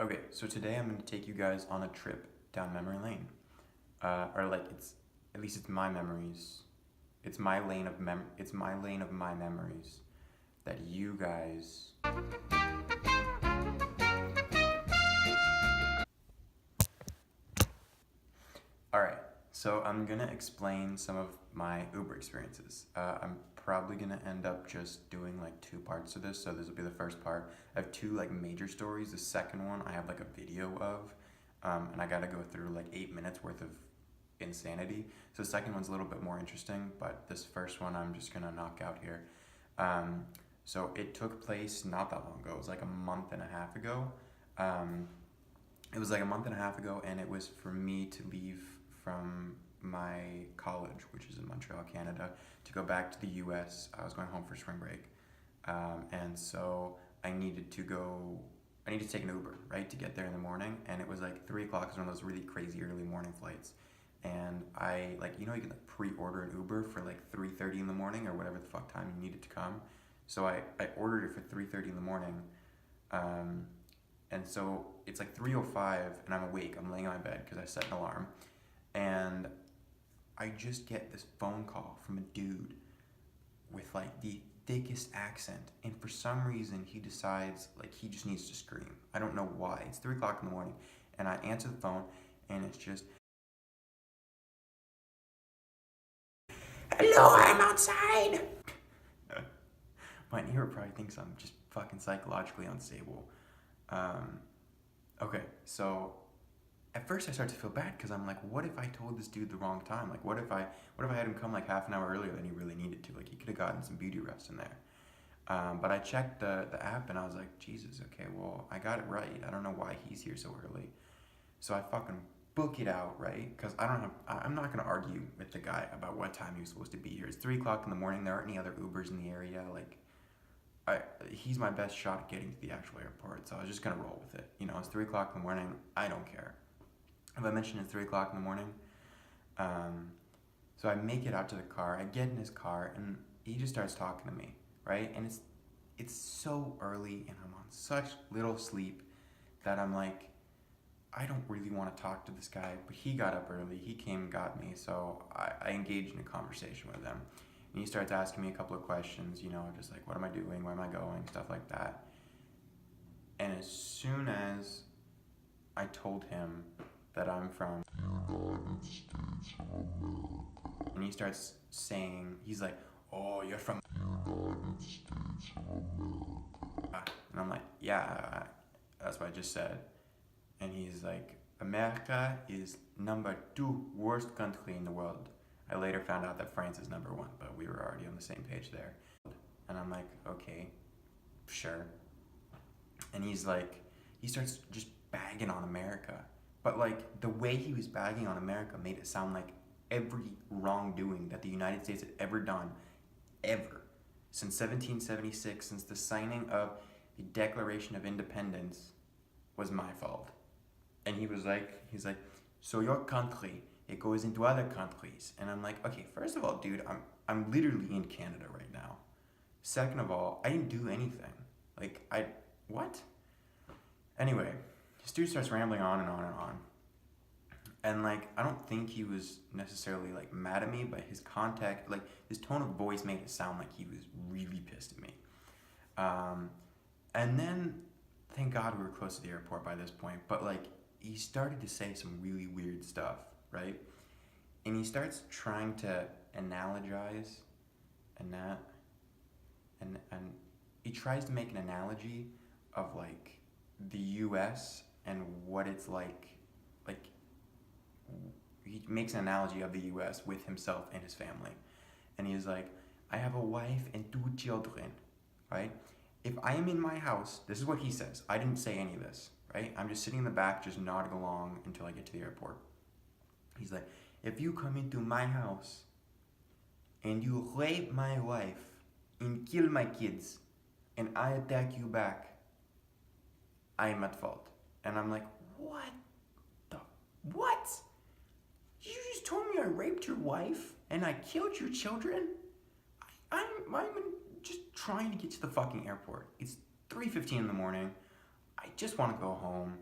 Okay, so today I'm going to take you guys on a trip down memory lane. Or like at least it's my memories. It's my lane of it's my lane of my memories that you guys. All right. So I'm going to explain some of my Uber experiences. I'm probably going to end up just doing like two parts of this. So this will be the first part. I have two like major stories. The second one I have like a video of. And I got to go through like 8 minutes worth of insanity. So the second one's a little bit more interesting, but this first one I'm just gonna knock out here. So it took place not that long ago. It was like a month and a half ago. It was like a month and a half ago, and it was for me to leave from my college, which is in Montreal, Canada, to go back to the US. I was going home for spring break. And so I needed to take an Uber, right, to get there in the morning. And it was like 3 o'clock. It was one of those really crazy early morning flights. And I, like, you can like pre-order an Uber for like 3:30 in the morning or whatever the fuck time you needed to come. So I ordered it for 3:30 in the morning. And so it's like 3:05 and I'm awake. I'm laying on my bed because I set an alarm. And I just get this phone call from a dude with like the thickest accent, and for some reason he decides like he just needs to scream. I don't know why. It's 3 o'clock in the morning, and I answer the phone, and it's just, "Hello, I'm outside." My neighbor probably thinks I'm just fucking psychologically unstable. Okay, so at first I start to feel bad because I'm like, what if I told this dude the wrong time? Like, what if I had him come like half an hour earlier than he really needed to? Like, he could have gotten some beauty rest in there. But I checked the app and I was like, Jesus, okay, well, I got it right. I don't know why he's here so early. So I fucking book it out, right? Because I'm not gonna argue with the guy about what time he was supposed to be here. It's 3 o'clock in the morning. There aren't any other Ubers in the area. Like, he's my best shot at getting to the actual airport. So I was just gonna roll with it. It's 3 o'clock in the morning. I don't care. If I mentioned it's 3 o'clock in the morning, so I make it out to the car. I get in his car, and he just starts talking to me, right? And it's so early, and I'm on such little sleep that I'm like, I don't really want to talk to this guy. But he got up early. He came and got me, so I engaged in a conversation with him. And he starts asking me a couple of questions, just like, what am I doing? Where am I going? Stuff like that. And as soon as I told him that I'm from United States of America, and he starts saying, he's like, oh, you're from United States of America. And I'm like, yeah, that's what I just said. And he's like, America is number 2 worst country in the world. I later found out that France is number 1, but we were already on the same page there. And I'm like, okay, sure. And he's like, he starts just bagging on America. But like, the way he was bagging on America made it sound like every wrongdoing that the United States had ever done, ever, since 1776, since the signing of the Declaration of Independence, was my fault. And he's like, so your country, it goes into other countries. And I'm like, okay, first of all, dude, I'm literally in Canada right now. Second of all, I didn't do anything. Like, what? Anyway, this dude starts rambling on and on and on. And like, I don't think he was necessarily like mad at me, but his contact, like his tone of voice made it sound like he was really pissed at me. And then, thank God we were close to the airport by this point, but like, he started to say some really weird stuff, right? And he starts trying to analogize, and he tries to make an analogy of like the US and what it's like he makes an analogy of the US with himself and his family. And he's like, I have a wife and 2 children, right? If I am in my house, this is what he says. I didn't say any of this, right? I'm just sitting in the back, just nodding along until I get to the airport. He's like, if you come into my house and you rape my wife and kill my kids and I attack you back, I am at fault. And I'm like, what? You just told me I raped your wife and I killed your children? I'm just trying to get to the fucking airport. It's 3:15 in the morning. I just want to go home.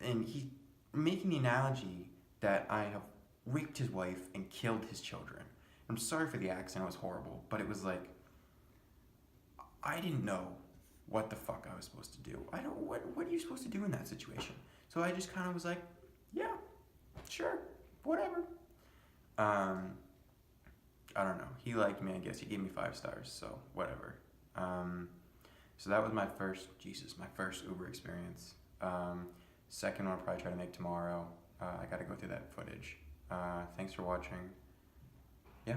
and he making the analogy that I have raped his wife and killed his children. I'm sorry for the accent, it was horrible, but it was like, I didn't know what the fuck I was supposed to do. I don't, what are you supposed to do in that situation? So I just kind of was like, yeah, sure, whatever. Um, I don't know. He liked me, I guess. He gave me 5 stars, so whatever. Um, so that was my first Uber experience. Second one I'll probably try to make tomorrow. I gotta go through that footage. Thanks for watching. Yeah.